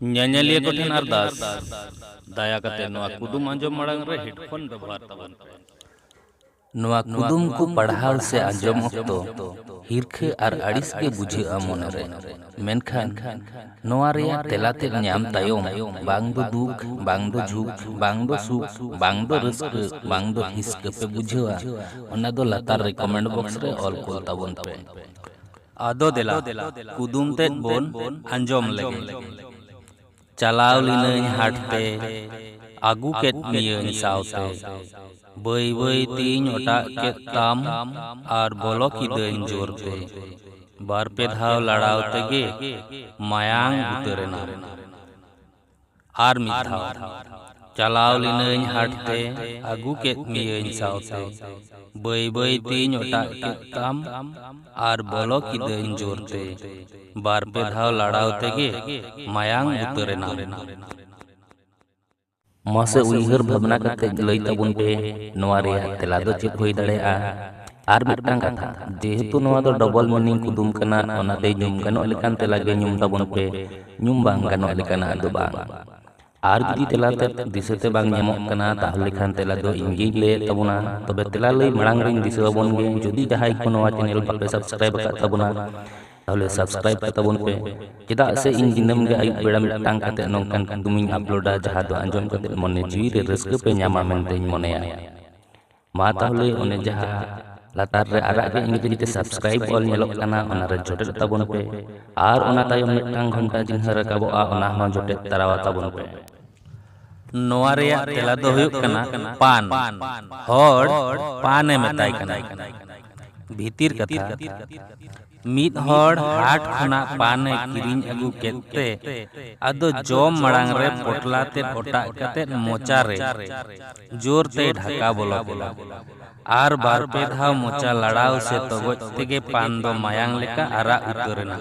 ᱧᱮᱧᱮᱞᱤᱭᱟᱹ ᱠᱚ ᱴᱷᱮᱱ ᱟᱨᱫᱟᱥ ᱫᱟᱭᱟ ᱠᱟᱛᱮ ᱱᱚᱣᱟ ᱠᱩᱫᱩᱢ ᱟᱸᱡᱚᱢ ᱢᱟᱲᱟᱝ ᱨᱮ ᱦᱮᱰᱯᱷᱳᱱ ᱵᱮᱵᱚᱦᱟᱨ ᱛᱟᱵᱚᱱ ᱯᱮ। ᱱᱚᱣᱟ ᱠᱩᱫᱩᱢ ᱠᱚ ᱯᱟᱲᱦᱟᱣ ᱥᱮ ᱟᱸᱡᱚᱢ ᱚᱠᱛᱚ ᱦᱤᱨᱠᱷᱟᱹ ᱟᱨ ᱟᱹᱲᱤᱥ ᱜᱮ ᱵᱩᱡᱷᱟᱹᱜᱼᱟ ᱢᱚᱱᱮᱨᱮ, ᱢᱮᱱᱠᱷᱟᱱ ᱱᱚᱣᱟ ᱨᱮᱭᱟᱜ ᱛᱮᱞᱟᱛᱮᱫ ᱧᱟᱢ ᱛᱟᱭᱚᱢ ᱵᱟᱝ ᱫᱚ ᱫᱩᱠ, ᱵᱟᱝ ᱫᱚ ᱡᱷᱩᱠ, ᱵᱟᱝ ᱫᱚ ᱥᱩᱠ, ᱵᱟᱝ ᱫᱚ ᱨᱟᱹᱥᱠᱟᱹ, ᱵᱟᱝ ᱫᱚ ᱦᱤᱸᱥᱠᱟᱹ ᱯᱮ ᱵᱩᱡᱷᱟᱹᱣᱟ, ᱚᱱᱟ ᱫᱚ ᱞᱟᱛᱟᱨ ᱨᱮᱠᱚᱢᱮন্ᱴ ᱵᱚᱠᱥ ᱨᱮ ᱚᱞ ᱠᱳᱞ ᱛᱟᱵᱚᱱ ᱯᱮ। ᱟᱫᱚ ᱫᱮᱞᱟ ᱠᱩᱫᱩᱢ ᱛᱮᱫ ᱵᱚᱱ ᱟᱸᱡᱚᱢ ᱞᱮᱜᱮ। ᱪᱟᱞᱟᱣ ᱞᱤᱱᱟᱹᱧ ᱦᱟᱴ ᱛᱮ, ᱟᱹᱜᱩ ᱠᱮᱫ ᱢᱤᱭᱟᱹᱧ ᱥᱟᱶᱛᱮ, ᱵᱟᱹᱭ ᱵᱟᱹᱭ ᱛᱤᱧ ᱚᱴᱟᱜ ᱠᱮᱫ ᱛᱟᱢ ᱟᱨ ᱵᱚᱞᱚ ᱠᱤᱫᱟᱹᱧ ᱡᱳᱨᱛᱮ, ᱵᱟᱨ ᱯᱮ ᱫᱷᱟᱣ ᱞᱟᱲᱟᱣ ᱛᱮᱜᱮ ᱢᱟᱭᱟᱝ ᱩᱛᱟᱹᱨᱮᱱᱟ। ᱟᱨ ᱢᱤᱫ ᱫᱷᱟᱣ, ᱪᱟᱞᱟᱣ ᱞᱤᱱᱟᱹᱧ ᱦᱟᱴ ᱛᱮ, ᱟᱹᱜᱩ ᱠᱮᱫ ᱢᱤᱭᱟᱹᱧ ᱥᱟᱶᱛᱮ, ᱵᱟᱹᱭ ᱵᱟᱹᱭ ᱛᱤᱧ ᱚᱴᱟᱜ ᱠᱮᱫ ᱛᱟᱢ ᱟᱨ ᱵᱚᱞᱚ ᱠᱤᱫᱟᱹᱧ ᱡᱳᱨᱛᱮ, ᱵᱟᱨ ᱯᱮ ᱫᱷᱟᱣ ᱞᱟᱲᱟᱣ ᱛᱮᱜᱮ ᱢᱟᱭᱟᱝ ᱩᱛᱟᱹᱨᱮᱱᱟ। ᱢᱟᱥᱮ ᱩᱭᱦᱟᱹᱨ ᱵᱷᱟᱵᱽᱱᱟ ᱠᱟᱛᱮ ᱞᱟᱹᱭ ᱛᱟᱵᱚᱱ ᱯᱮ ᱱᱚᱣᱟ ᱨᱮᱭᱟᱜ ᱛᱮᱞᱟ ᱫᱚ ᱪᱮᱫ ᱦᱩᱭ ᱫᱟᱲᱮᱭᱟᱜᱼᱟ। ᱟᱨ ᱢᱤᱫᱴᱟᱝ ᱠᱟᱛᱷᱟ, ᱡᱮᱦᱮᱛᱩ ᱱᱚᱣᱟ ᱫᱚ ᱰᱚᱵᱚᱞ ᱢᱤᱱᱤᱝ ᱠᱩᱫᱩᱢ ᱠᱟᱱᱟ, ᱚᱱᱟᱛᱮ ᱧᱩᱢ ᱜᱟᱱᱚᱜ ᱞᱮᱠᱟᱱ ᱛᱮᱞᱟ ᱜᱮ ᱧᱩᱢ ᱛᱟᱵᱚᱱ ᱯᱮ, ᱧᱩᱢ ᱵᱟᱝ ᱜᱟᱱᱚᱜ ᱞᱮᱠᱟᱱᱟᱜ ᱫᱚ ᱵᱟᱝ। ᱟᱨ ᱡᱩᱫᱤ ᱛᱮᱞᱟᱛᱮ ᱫᱤᱥᱟᱹᱛᱮ ᱵᱟᱝ ᱧᱟᱢᱚᱜ ᱠᱟᱱᱟ, ᱛᱟᱦᱚᱞᱮ ᱠᱷᱟᱱ ᱛᱮᱞᱟ ᱫᱚ ᱤᱧᱜᱤᱧ ᱞᱟᱹᱭᱮᱫ ᱛᱟᱵᱚᱱᱟ। ᱛᱚᱵᱮ ᱛᱮᱞᱟ ᱞᱟᱹᱭ ᱢᱟᱲᱟᱝ ᱨᱤᱧ ᱫᱤᱥᱟᱹ ᱟᱵᱚᱱ ᱜᱮ, ᱡᱩᱫᱤ ᱡᱟᱦᱟᱸᱭ ᱠᱚ ᱱᱚᱣᱟ ᱪᱮᱱᱮᱞ ᱵᱟᱯᱮ ᱥᱟᱵᱥᱠᱨᱟᱭᱤᱵ ᱟᱠᱟᱫ ᱛᱟᱵᱚᱱᱟ, ᱛᱟᱦᱚᱞᱮ ᱥᱟᱵᱥᱠᱨᱟᱭᱤᱵ ᱠᱟᱜ ᱛᱟᱵᱚᱱ ᱯᱮ। ᱪᱮᱫᱟᱜ ᱥᱮ ᱤᱧ ᱫᱤᱱᱟᱹᱢ ᱜᱮ ᱟᱹᱭᱩᱵ ᱵᱮᱲᱟ ᱢᱤᱫᱴᱟᱝ ᱠᱟᱛᱮ ᱱᱚᱝᱠᱟᱱ ᱠᱩᱫᱩᱢᱤᱧ ᱟᱯᱞᱳᱰᱟ, ᱡᱟᱦᱟᱸ ᱫᱚ ᱟᱸᱡᱚᱢ ᱠᱟᱛᱮ ᱢᱚᱱᱮ ᱡᱤᱣᱤ ᱨᱮ ᱨᱟᱹᱥᱠᱟᱹ ᱯᱮ ᱧᱟᱢᱟ ᱢᱮᱱᱛᱮᱧ ᱢᱚᱱᱮᱭᱟ। ᱢᱟ ᱛᱟᱦᱚᱞᱮ ᱚᱱᱮ ᱡᱟᱦᱟᱸ ᱞᱟᱛᱟᱨ ᱨᱮ ᱟᱨᱟᱜ ᱜᱮ ᱤᱝᱨᱮᱡᱤᱛᱮ ᱥᱟᱵᱥᱠᱨᱟᱭᱤᱵ ᱚᱞ ᱧᱮᱞᱚᱜ ᱠᱟᱱᱟ, ᱚᱱᱟᱨᱮ ᱡᱚᱴᱮᱫ ᱛᱟᱵᱚᱱ ᱯᱮ, ᱟᱨ ᱚᱱᱟ ᱛᱟᱭᱚᱢ ᱢᱤᱫᱴᱟᱝ ᱜᱷᱚᱱᱴᱟ ᱪᱤᱱᱦᱟᱹ ᱨᱟᱠᱟᱵᱚᱜᱼᱟ, ᱚᱱᱟ ᱦᱚᱸ ᱡᱚᱴᱮᱫ ᱛᱟᱨᱟᱣᱟ ᱛᱟᱵᱚᱱ ᱯᱮ। ᱱᱚᱣᱟ ᱨᱮᱭᱟᱜ ᱛᱮᱞᱟ ᱫᱚ ᱦᱩᱭᱩᱜ ᱠᱟᱱᱟ ᱯᱟᱱ। ᱦᱚᱲ ᱯᱟᱱᱮ ᱢᱮᱛᱟᱭ ᱠᱟᱱᱟ। ᱵᱷᱤᱛᱤᱨ ᱠᱟᱛᱷᱟ, ᱢᱤᱫ ᱦᱚᱲ ᱦᱟᱴ ᱠᱷᱚᱱᱟᱜ ᱯᱟᱱᱮ ᱠᱤᱨᱤᱧ ᱟᱹᱜᱩ ᱠᱮᱫ ᱛᱮ, ᱟᱫᱚ ᱡᱚᱢ ᱢᱟᱲᱟᱝ ᱨᱮ ᱯᱚᱴᱞᱟ ᱛᱮᱫ ᱚᱴᱟᱜ ᱠᱟᱛᱮᱫ ᱢᱚᱪᱟᱨᱮ ᱡᱳᱨ ᱛᱮᱭ ᱰᱷᱟᱠᱟ ᱵᱚᱞᱚ ᱠᱮᱫᱟ, ᱟᱨ ᱵᱟᱨ ᱯᱮ ᱫᱷᱟᱣ ᱢᱚᱪᱟ ᱞᱟᱲᱟᱣ ᱥᱮ ᱛᱚᱜᱚᱡ ᱛᱮᱜᱮ ᱯᱟᱱ ᱫᱚ ᱢᱟᱭᱟᱝ ᱞᱮᱠᱟ ᱟᱨᱟᱜ ᱩᱛᱟᱹᱨᱮᱱᱟ।